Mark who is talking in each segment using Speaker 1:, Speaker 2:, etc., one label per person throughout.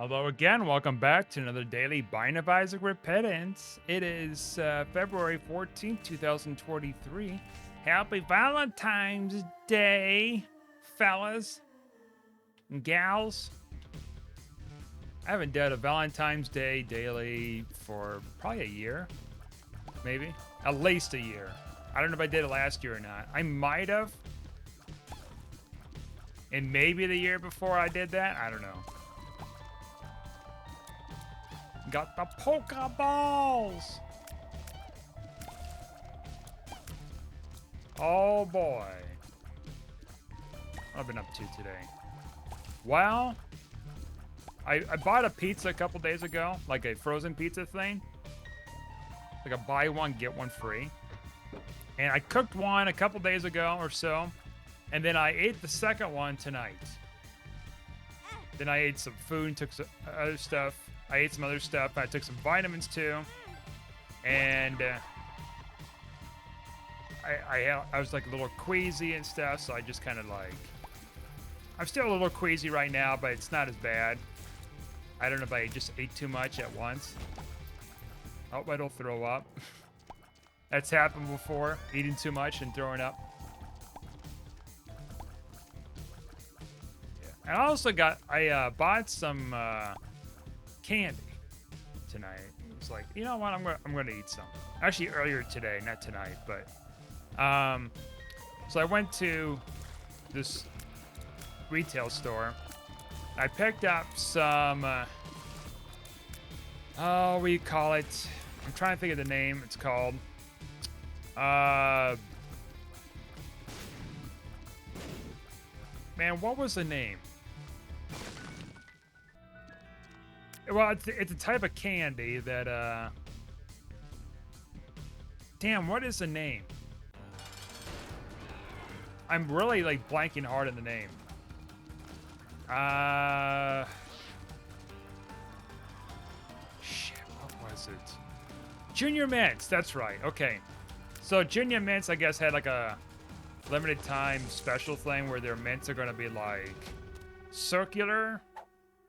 Speaker 1: Hello again. Welcome back to another daily Binding of Isaac Repentance. It is February 14th, 2023. Happy Valentine's Day, fellas and gals. I haven't done a Valentine's Day daily for probably a year, maybe. At least a year. I don't know if I did it last year or not. I might have. And maybe the year before I did that. I don't know. Got the Pokeballs! Oh boy. What have I been up to today? Well, I bought a pizza a couple days ago, like a frozen pizza thing. Like a buy one, get one free. And I cooked one a couple days ago or so. And then I ate the second one tonight. Then I ate some food, took some other stuff. I ate some other stuff. I took some vitamins too, and I was like a little queasy and stuff. So I just kind of like, I'm still a little queasy right now, but it's not as bad. I don't know if I just ate too much at once. I hope I don't throw up. That's happened before, eating too much and throwing up. Yeah. And I also bought some candy tonight. It's like, you know what, I'm gonna eat some. Actually earlier today, not tonight, but so I went to this retail store. I picked up some what do you call it? I'm trying to think of the name. It's called man, what was the name? Well, it's a type of candy that, damn, what is the name? I'm really, like, blanking hard on the name. Shit, what was it? Junior Mints, that's right, okay. So, Junior Mints, I guess, had, like, a limited time special thing where their mints are gonna be, like, circular.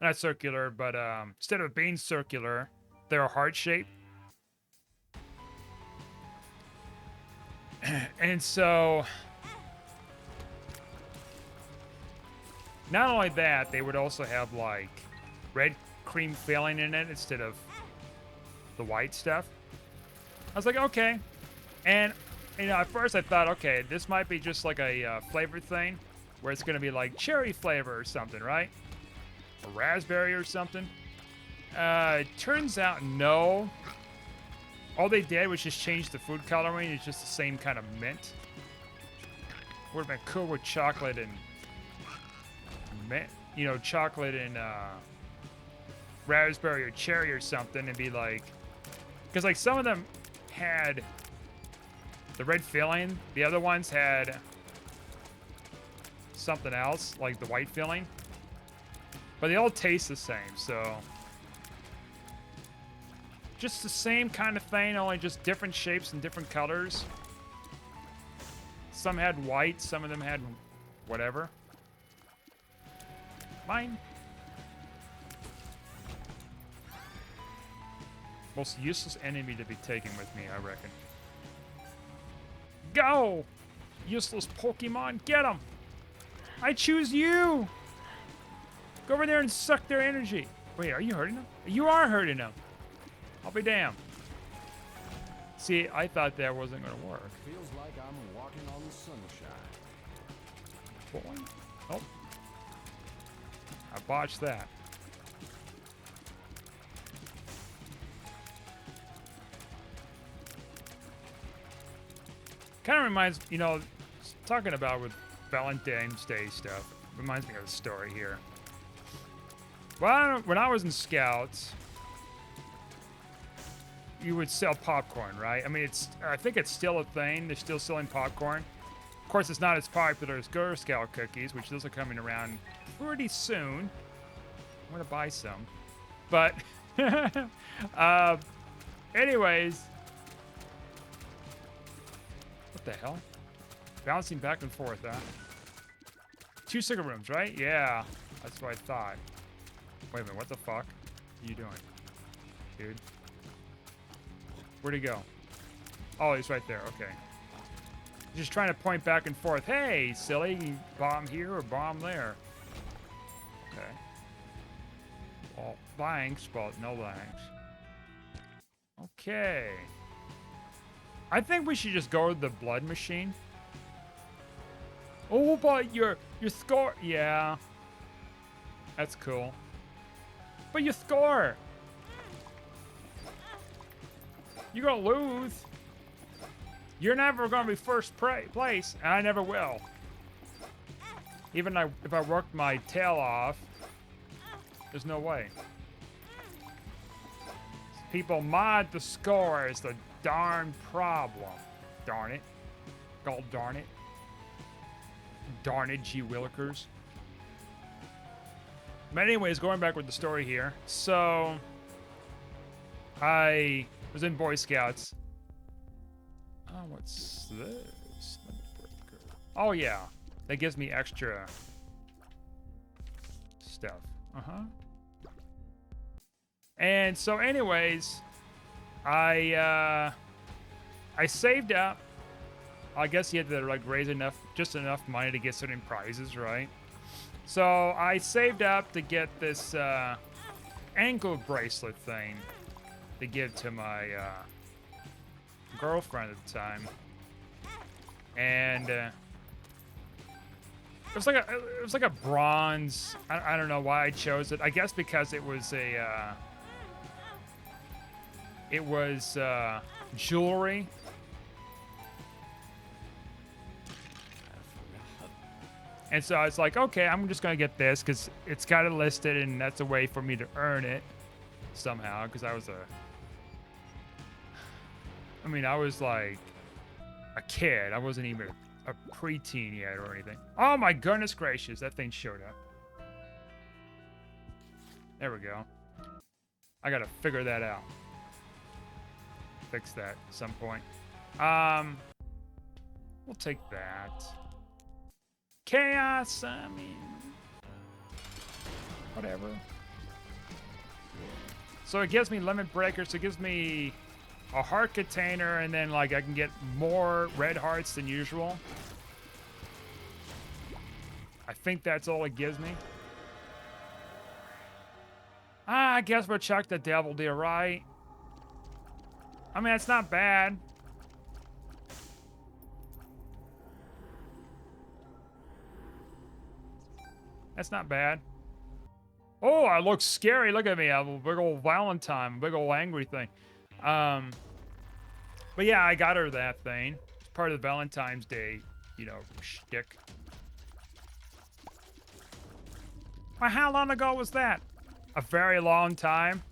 Speaker 1: Not circular, but instead of being circular, they're heart-shaped. And so, not only that, they would also have like red cream filling in it instead of the white stuff. I was like, okay. And, you know, at first I thought, okay, this might be just like a flavor thing where it's going to be like cherry flavor or something, right? Or raspberry or something. It turns out no. All they did was just change the food coloring. It's just the same kind of mint. Would have been cool with chocolate and mint, you know, chocolate and raspberry or cherry or something, and be like, because like some of them had the red filling, the other ones had something else like the white filling. But they all taste the same, so just the same kind of thing, only just different shapes and different colors. Some had white, some of them had whatever. Mine. Most useless enemy to be taken with me, I reckon. Go! Useless Pokemon, get them! I choose you! Go over there and suck their energy. Wait, are you hurting them? You are hurting them. I'll be damned. See, I thought that wasn't going to work.
Speaker 2: Feels like I'm walking on sunshine.
Speaker 1: Boy. Oh. I botched that. Kind of reminds, you know, talking about with Valentine's Day stuff, reminds me of a story here. Well, when I was in Scouts, you would sell popcorn, right? I mean, I think it's still a thing. They're still selling popcorn. Of course, it's not as popular as Girl Scout cookies, which those are coming around pretty soon. I'm gonna buy some. But, anyways. What the hell? Bouncing back and forth, huh? 2 cigarette rooms, right? Yeah, that's what I thought. Wait a minute, what the fuck are you doing, dude? Where'd he go? Oh, he's right there. Okay. Just trying to point back and forth. Hey, silly, you bomb here or bomb there. Okay. Well, thanks, but no thanks. Okay. I think we should just go to the blood machine. Oh, but your score. Yeah. That's cool. But your score. You're gonna lose. You're never gonna be first place, and I never will. Even if I worked my tail off, there's no way. People mod the score is the darn problem. Darn it. God darn it. Darn it, gee willikers. But anyways, going back with the story here. So, I was in Boy Scouts. Oh, what's this? Oh, yeah. That gives me extra stuff. Uh-huh. And so anyways, I saved up. I guess you had to like raise just enough money to get certain prizes, right? So I saved up to get this ankle bracelet thing to give to my girlfriend at the time, and it was like a bronze. I don't know why I chose it. I guess because it was jewelry. And so I was like, okay, I'm just gonna get this because it's got it listed, and that's a way for me to earn it somehow. Because I was like a kid. I wasn't even a preteen yet or anything. Oh my goodness gracious, that thing showed up. There we go. I gotta figure that out. Fix that at some point. We'll take that. Chaos, I mean, whatever. So it gives me limit breakers. So it gives me a heart container, and then like I can get more red hearts than usual. I think that's all it gives me. I guess we'll check the devil deal, right? I mean, it's not bad. That's not bad. Oh, I look scary. Look at me. I'm a big old Valentine, a big old angry thing. But yeah, I got her that thing. It's part of the Valentine's Day, shtick. Well, how long ago was that? A very long time.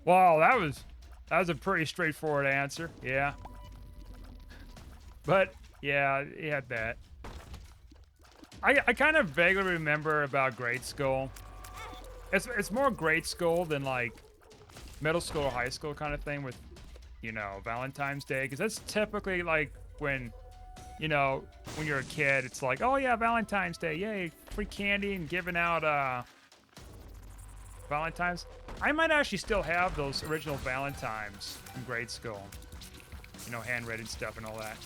Speaker 1: Wow, that was a pretty straightforward answer. Yeah. But yeah, it had that. I kind of vaguely remember about grade school. It's more grade school than like middle school or high school kind of thing with, Valentine's Day, because that's typically like when you're a kid, it's like, oh yeah, Valentine's Day, yay, free candy and giving out Valentines. I might actually still have those original Valentines from grade school. Handwritten stuff and all that.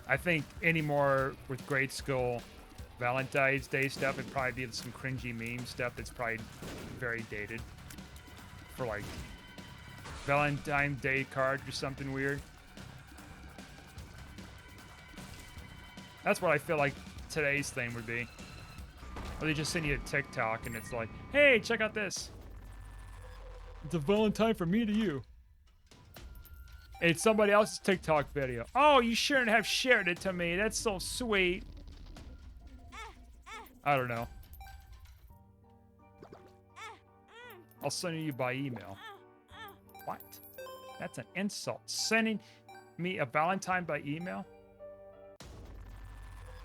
Speaker 1: I think anymore with grade school Valentine's Day stuff, it'd probably be some cringy meme stuff that's probably very dated. For like Valentine's Day card or something weird. That's what I feel like today's thing would be. Or they just send you a TikTok and it's like, hey, check out this. It's a Valentine from me to you. It's somebody else's TikTok video. Oh, you shouldn't have shared it to me. That's so sweet. I don't know. I'll send you by email. What? That's an insult. Sending me a Valentine by email?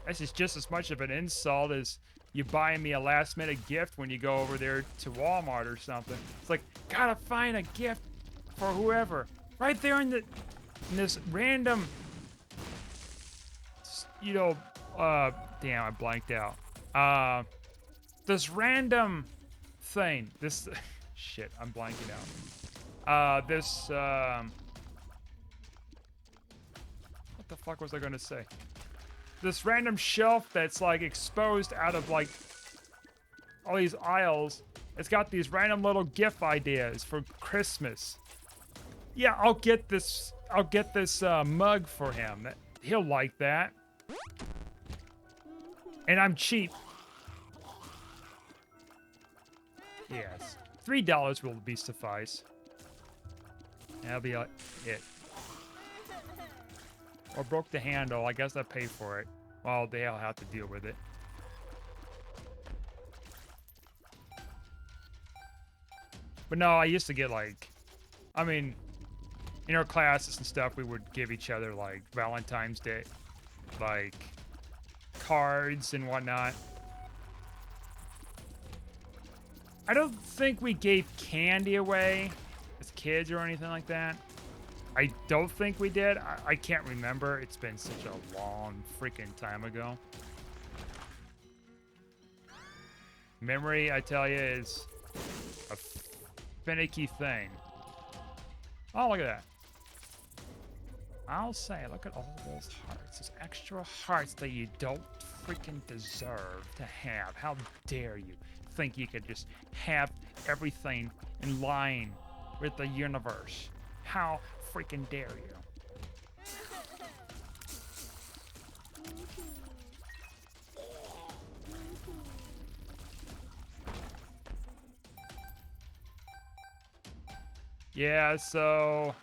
Speaker 1: This is just as much of an insult as you buying me a last-minute gift when you go over there to Walmart or something. It's like, gotta find a gift for whoever. Right there in this random, you know, damn, I blanked out. This random thing. This, shit, I'm blanking out. What the fuck was I gonna say? This random shelf that's like exposed out of like all these aisles. It's got these random little gift ideas for Christmas. Yeah, I'll get this mug for him. He'll like that. And I'm cheap. Yes. $3 will be suffice. That'll be it. Or broke the handle. I guess I pay for it. Well, they'll have to deal with it. But no, I used to get like, I mean, in our classes and stuff, we would give each other like Valentine's Day, like cards and whatnot. I don't think we gave candy away as kids or anything like that. I don't think we did. I can't remember. It's been such a long freaking time ago. Memory, I tell you, is a finicky thing. Oh, look at that. I'll say, look at all those hearts. Those extra hearts that you don't freaking deserve to have. How dare you think you could just have everything in line with the universe? How freaking dare you? Yeah, so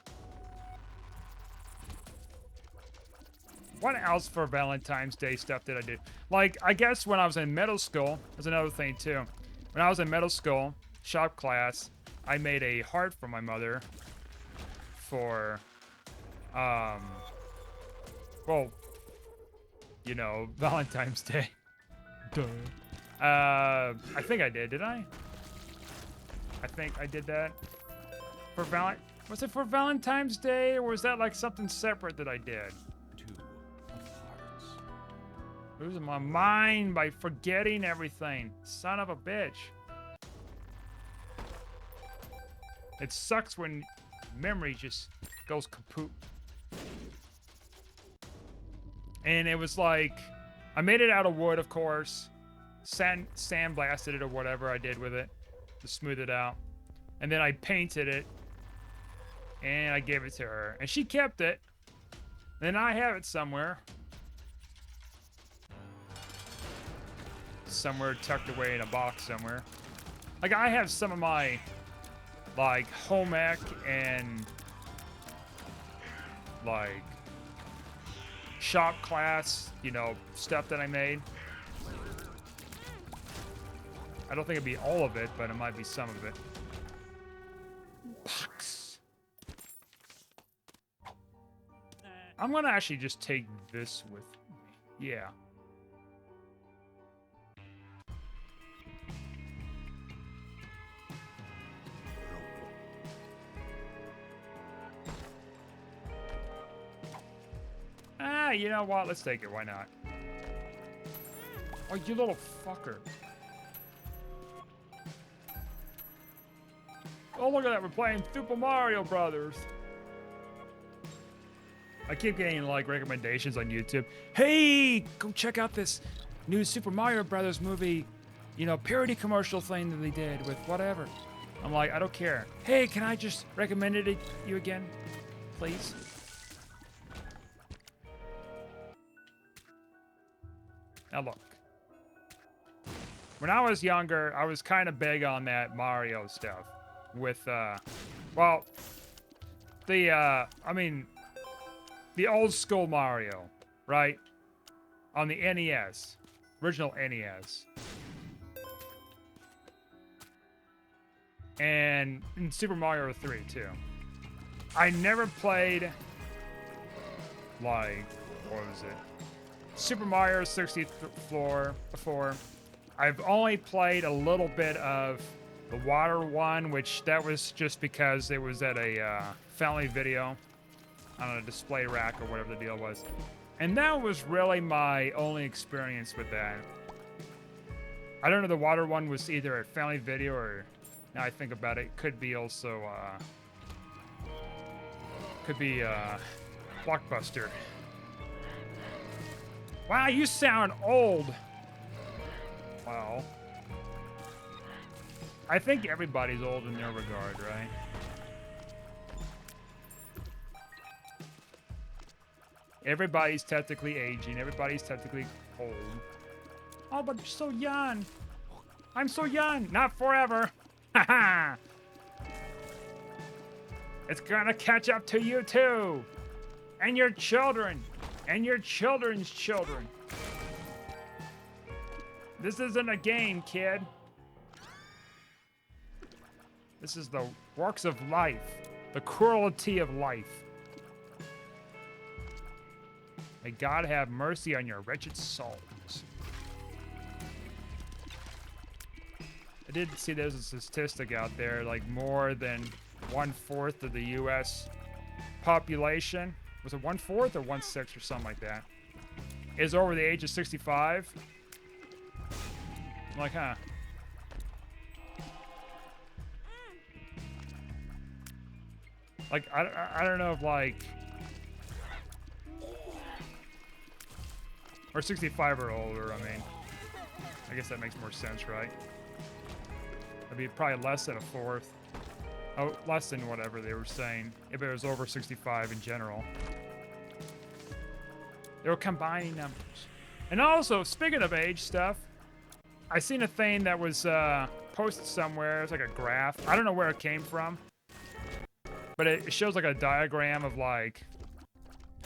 Speaker 1: what else for Valentine's Day stuff did I do? Like, I guess when I was in middle school, there's another thing too. When I was in middle school, shop class, I made a heart for my mother for, well, you know, Valentine's Day. Duh. I think I did I? I think I did that. For was it for Valentine's Day, or was that like something separate that I did?
Speaker 2: Two of hearts.
Speaker 1: Losing my mind by forgetting everything. Son of a bitch. It sucks when memory just goes kaput. And it was like, I made it out of wood, of course. Sandblasted it or whatever I did with it to smooth it out. And then I painted it. And I gave it to her. And she kept it. And I have it somewhere. Somewhere tucked away in a box somewhere. Like, I have some of my, like, home ec and, like, shop class, you know, stuff that I made. I don't think it'd be all of it, but it might be some of it. Box. I'm gonna actually just take this with me. Yeah. Ah, you know what? Let's take it. Why not? Oh, you little fucker. Oh, look at that. We're playing Super Mario Brothers. I keep getting, like, recommendations on YouTube. Hey, go check out this new Super Mario Brothers movie, you know, parody commercial thing that they did with whatever. I'm like, I don't care. Hey, can I just recommend it to you again, please? Now look. When I was younger, I was kind of big on that Mario stuff. With, well, I mean, the old school Mario, right? On the NES. Original NES. And in Super Mario 3, too. I never played, like, what was it? Super Mario 64 before. I've only played a little bit of The water one, which that was just because it was at a family video on a display rack or whatever the deal was. And that was really my only experience with that. I don't know, the water one was either a family video or, now I think about it, could be also, Blockbuster. Wow, you sound old. Wow. I think everybody's old in their regard, right? Everybody's technically aging. Everybody's technically old. Oh, but you're so young. I'm so young. Not forever. Haha. It's gonna catch up to you too. And your children. And your children's children. This isn't a game, kid. This is the works of life. The cruelty of life. May God have mercy on your wretched souls. I did see there's a statistic out there, like more than 1/4 of the U.S. population, was it 1/4 or 1/6 or something like that, is over the age of 65. I'm like, huh. Like, I don't know if, like, or 65 or older, I mean. I guess that makes more sense, right? That'd be probably less than 1/4. Oh, less than whatever they were saying, if it was over 65 in general. They were combining numbers. And also, speaking of age stuff, I seen a thing that was posted somewhere. It's like a graph. I don't know where it came from. But it shows like a diagram of like,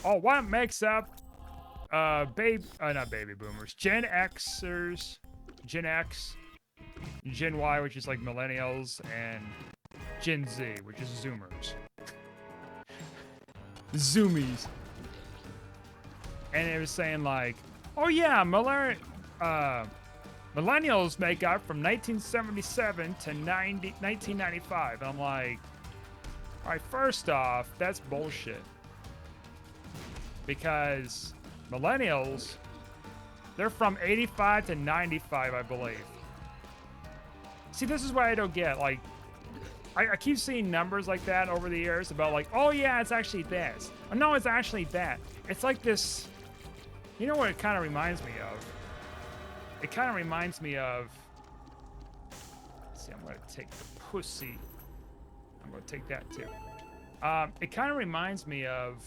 Speaker 1: oh, what makes up not baby boomers, Gen Xers, Gen X, Gen Y, which is like millennials, and Gen Z, which is Zoomers. Zoomies. And it was saying like, oh yeah, millennials make up from 1977 to 1995. And I'm like, all right, first off, that's bullshit. Because millennials, they're from 85 to 95, I believe. See, this is what I don't get. Like, I keep seeing numbers like that over the years about like, oh yeah, it's actually this. Oh, no, it's actually that. It's like this, you know what it kind of reminds me of? It kind of reminds me of, let's see, I'm going to take the pussy. I'm going to take that too. It kind of reminds me of,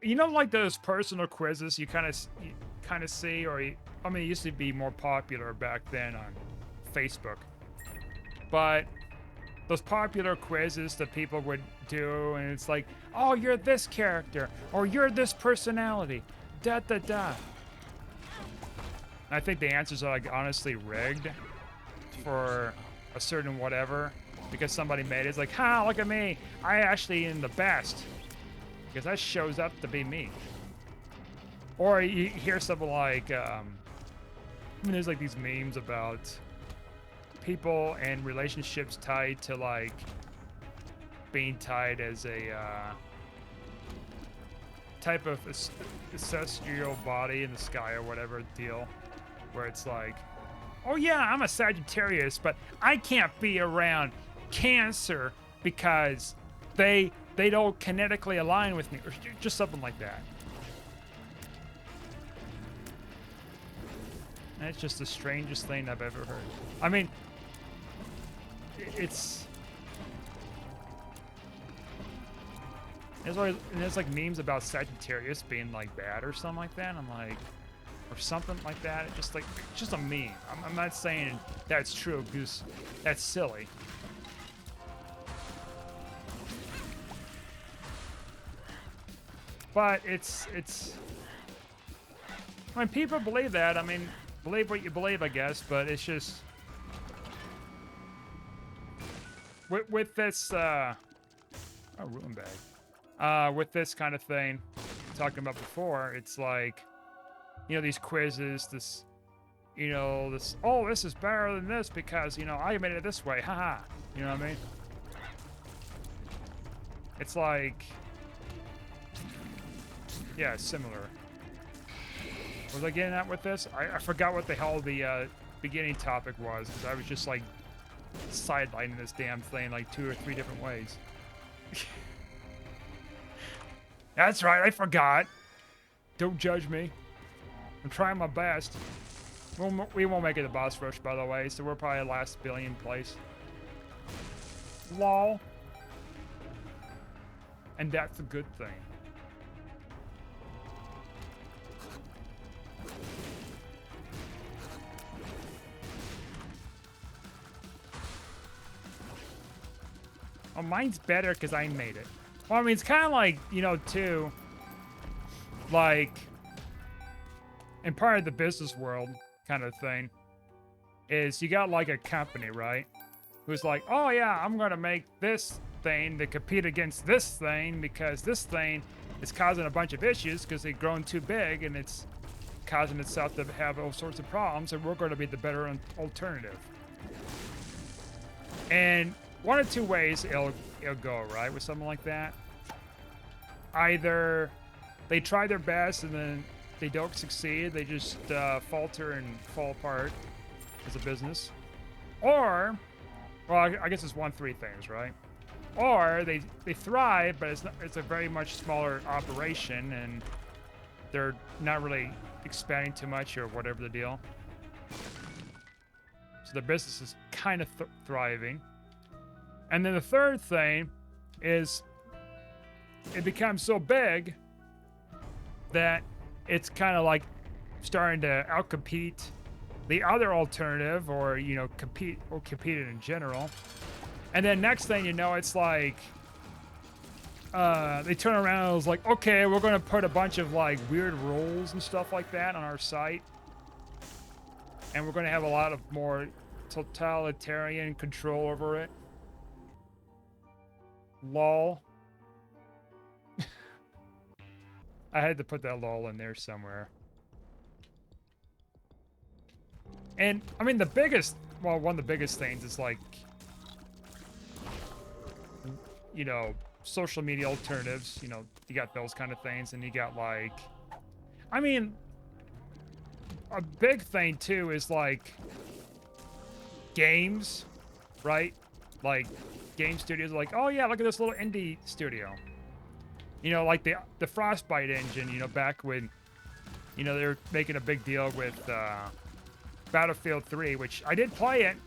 Speaker 1: you know, like those personal quizzes you kind of see, or I mean, it used to be more popular back then on Facebook. But those popular quizzes that people would do, and it's like, oh, you're this character, or you're this personality, da da da. I think the answers are like honestly rigged for a certain whatever, because somebody made it. It's like, ha, look at me, I actually am the best, because that shows up to be me. Or you hear something like, I mean, there's like these memes about people and relationships tied to like being tied as a type of ancestral body in the sky or whatever deal, where it's like, oh yeah, I'm a Sagittarius, but I can't be around Cancer because they don't kinetically align with me, or just something like that. And it's just the strangest thing I've ever heard. I mean, there's like memes about Sagittarius being like bad or something like that. I'm like, or something like that. It's just a meme. I'm not saying that's true because that's silly. But it's when people believe that, I mean, believe what you believe, I guess, but it's just with this ruin bag. With this kind of thing talking about before, it's like, you know, these quizzes, this you know, this, oh, this is better than this because, you know, I made it this way, haha. You know what I mean? It's like, yeah, similar. Was I getting at with this? I forgot what the hell the beginning topic was, because I was just like sidelining this damn thing like 2 or 3 different ways. That's right, I forgot. Don't judge me. I'm trying my best. We won't make it to boss rush, by the way, so we're probably last billion place. Lol. And that's a good thing. Oh, mine's better because I made it. Well, I mean, it's kind of like, you know, too, like, in part of the business world kind of thing, is you got like a company, right? Who's like, oh yeah, I'm gonna make this thing to compete against this thing because this thing is causing a bunch of issues because they've grown too big and it's causing itself to have all sorts of problems, and we're going to be the better alternative. And one of 2 ways it'll go, right, with something like that. Either they try their best and then they don't succeed, they just falter and fall apart as a business. Or, well, I guess it's 3 things, right? Or they thrive, but it's a very much smaller operation and they're not really expanding too much or whatever the deal. So the business is kind of thriving. And then the third thing is it becomes so big that it's kind of like starting to outcompete the other alternative, or, you know, compete in general. And then next thing you know, it's like they turn around and it's like, okay, we're going to put a bunch of like weird rules and stuff like that on our site. And we're going to have a lot of more totalitarian control over it. Lol. I had to put that lol in there somewhere. And I mean, the biggest, well, one of the biggest things is like, you know, social media alternatives. You know, you got those kind of things, and you got like, I mean, a big thing too is like games, right? Like game studios are like, oh yeah, look at this little indie studio. You know, like the Frostbite engine, you know, back when, you know, they were making a big deal with Battlefield 3, which I did play it.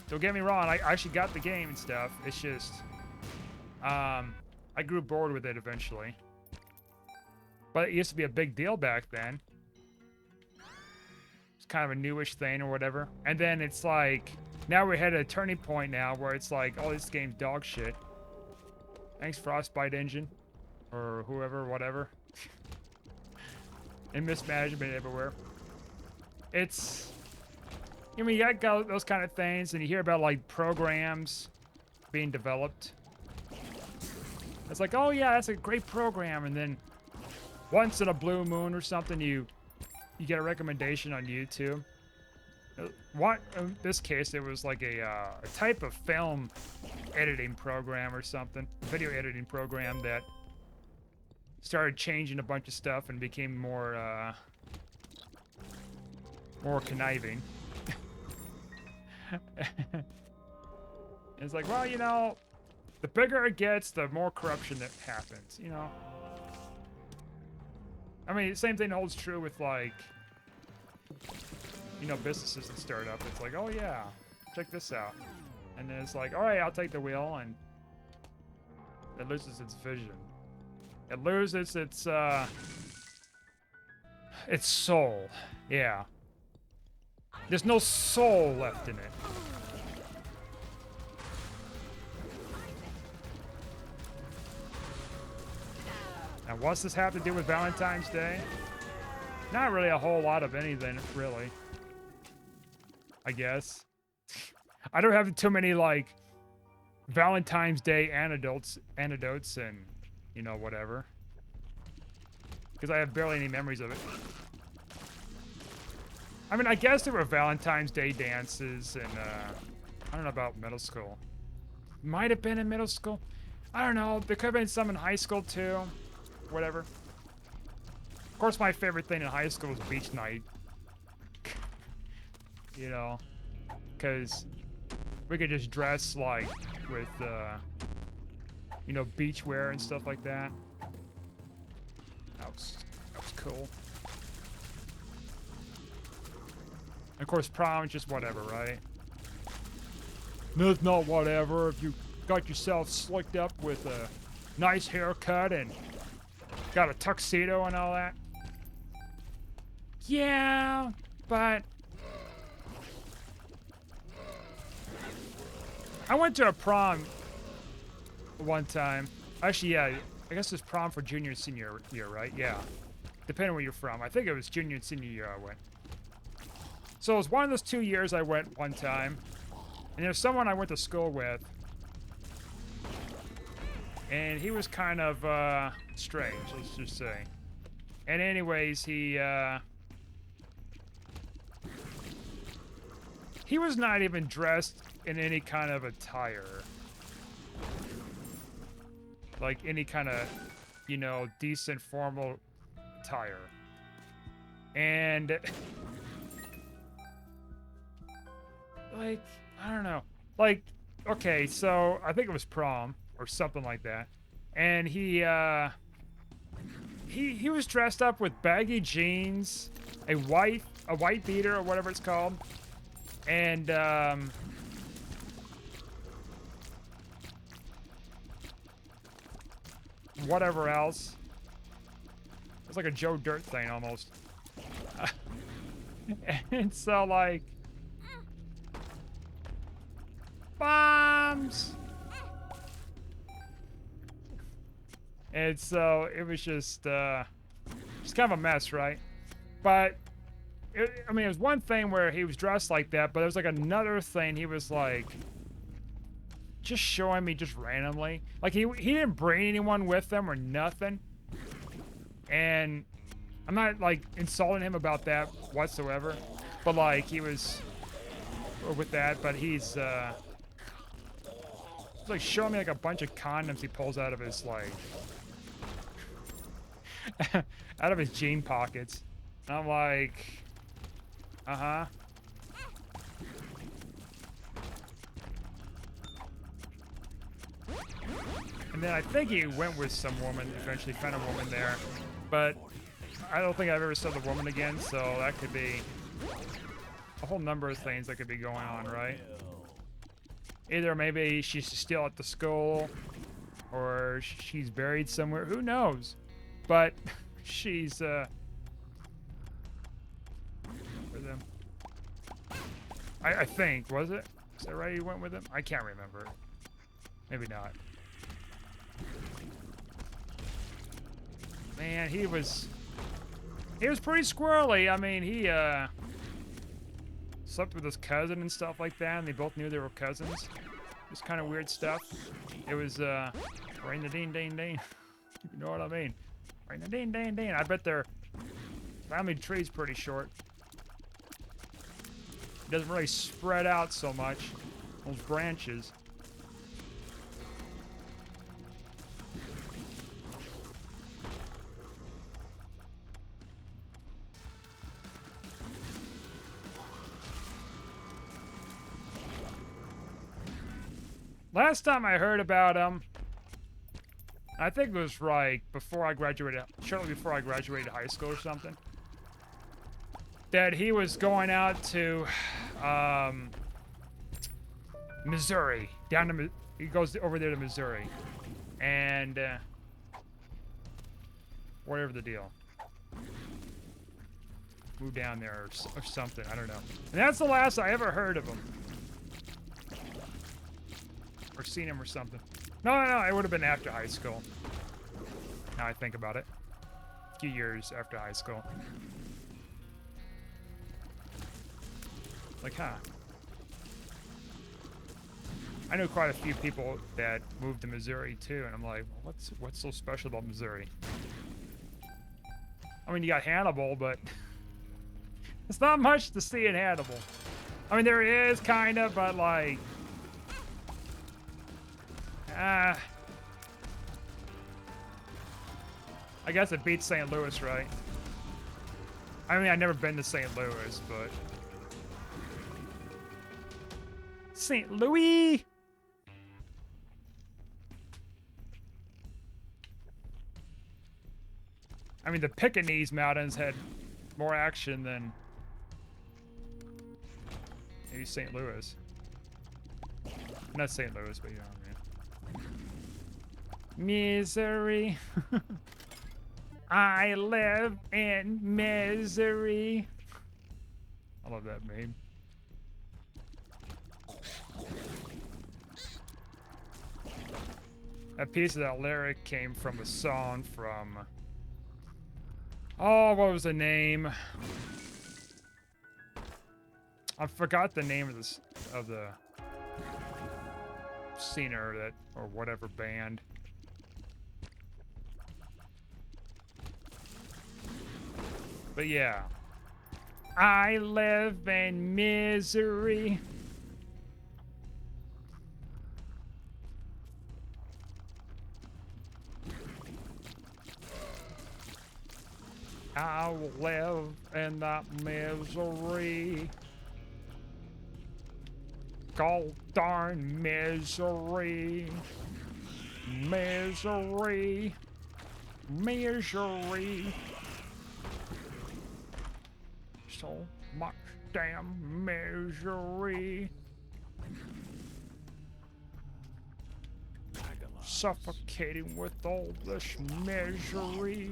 Speaker 1: Don't get me wrong, I actually got the game and stuff. It's just, I grew bored with it eventually. But it used to be a big deal back then. It's kind of a newish thing or whatever. And then it's like, now we're at a turning point now where it's like, oh, this game's dog shit. Thanks, Frostbite engine. Or whoever, whatever. And mismanagement everywhere. It's, I mean, you got those kind of things, and you hear about like programs being developed. It's like, oh yeah, that's a great program, and then once in a blue moon or something, you get a recommendation on YouTube. What, in this case, it was like a type of film editing program or something, video editing program that started changing a bunch of stuff and became more conniving. It's like, well, you know, the bigger it gets, the more corruption that happens, you know? I mean, the same thing holds true with, like, you know, businesses that start up. It's like, oh yeah, check this out. And then it's like, all right, I'll take the wheel, and it loses its vision. It loses its soul. Yeah. There's no soul left in it. Now, what's this have to do with Valentine's Day? Not really a whole lot of anything, really. I guess. I don't have too many, like, Valentine's Day anecdotes and, you know, whatever. Because I have barely any memories of it. I mean, I guess there were Valentine's Day dances, and I don't know about middle school. Might have been in middle school. I don't know. There could have been some in high school too. Whatever. Of course, my favorite thing in high school was beach night. You know, because we could just dress like with, you know, beach wear and stuff like that. That was cool. And of course, prom is just whatever, right? No, it's not whatever. If you got yourself slicked up with a nice haircut and got a tuxedo and all that. Yeah, but I went to a prom one time. Actually, yeah, I guess it's prom for junior and senior year, right? Yeah. Depending on where you're from. I think it was junior and senior year I went. So it was one of those 2 years I went one time. And there's someone I went to school with. And he was kind of strange, let's just say. And anyways, he was not even dressed in any kind of attire. Like any kind of, you know, decent formal attire. And like, I don't know. Like, okay, so I think it was prom or something like that. And he was dressed up with baggy jeans, a white beater or whatever it's called. And whatever else. It's like a Joe Dirt thing almost. And so like bombs. And so it was just kind of a mess, right? But I mean, it was one thing where he was dressed like that, but there was like another thing. He was like just showing me just randomly. Like he didn't bring anyone with him or nothing. And I'm not like insulting him about that whatsoever. But like he was with that, but he's like showing me like a bunch of condoms he pulls out of his like out of his jean pockets. And I'm like, uh-huh. And then I think he went with some woman, eventually found a woman there. But I don't think I've ever saw the woman again, so that could be a whole number of things that could be going on, right? Either maybe she's still at the school, or she's buried somewhere, who knows? But she's, with him. I think, was it? Is that right, you went with him? I can't remember. Maybe not. Man, he was pretty squirrely. I mean, he slept with his cousin and stuff like that, and they both knew they were cousins. It was kind of weird stuff. It was ring the ding ding ding. You know what I mean? Ring the ding ding ding. I bet their family tree's pretty short. It doesn't really spread out so much. Those branches. Last time I heard about him, I think it was like before I graduated, shortly before I graduated high school or something, that he was going out to Missouri, he goes over there to Missouri, and whatever the deal, moved down there or something, I don't know. And that's the last I ever heard of him. Or seen him or something. No, it would have been after high school. Now I think about it. A few years after high school. Like, huh. I know quite a few people that moved to Missouri too, and I'm like, well, what's so special about Missouri? I mean, you got Hannibal, but It's not much to see in Hannibal. I mean, there is kind of, but like, I guess it beats St. Louis, right? I mean, I've never been to St. Louis, but St. Louis. I mean, the Pekingese Mountains had more action than maybe St. Louis. Not St. Louis, but you know what I mean. Misery. I live in misery. I love that meme. That piece of that lyric came from a song from... Oh, what was the name? I forgot the name of this of the singer that or whatever band. But yeah. I live in misery. I will live in that misery. God darn misery. Misery. Misery. So much damn misery. Suffocating with all this misery.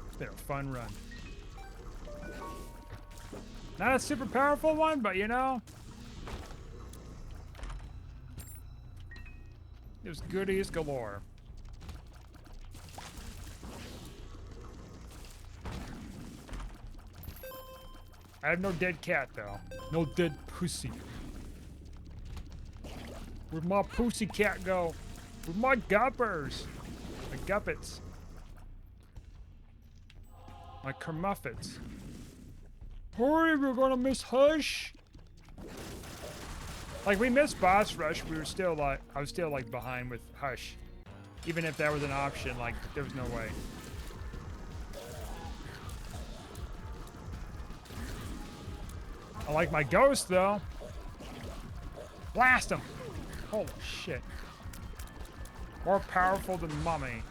Speaker 1: It's been a fun run. Not a super powerful one, but you know, it was goodies galore. I have no dead cat though. No dead pussy. Where'd my pussy cat go? Where'd my guppers? My guppets. My kermuffets. Hurry, we're gonna miss Hush. Like, we missed Boss Rush, we were still like, I was still like behind with Hush. Even if that was an option, like, there was no way. I like my ghost though. Blast him! Holy shit. More powerful than Mummy.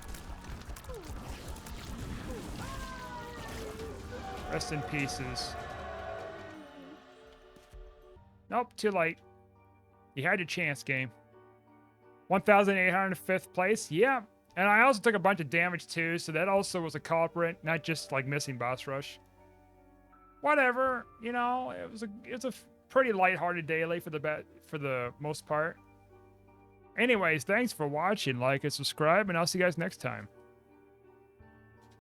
Speaker 1: Rest in pieces. Nope, too late. You had your chance, game. 1,805th place, yeah. And I also took a bunch of damage too, so that also was a culprit, not just like missing boss rush. Whatever, you know, it's a pretty lighthearted daily for the most part. Anyways, thanks for watching, like and subscribe, and I'll see you guys next time.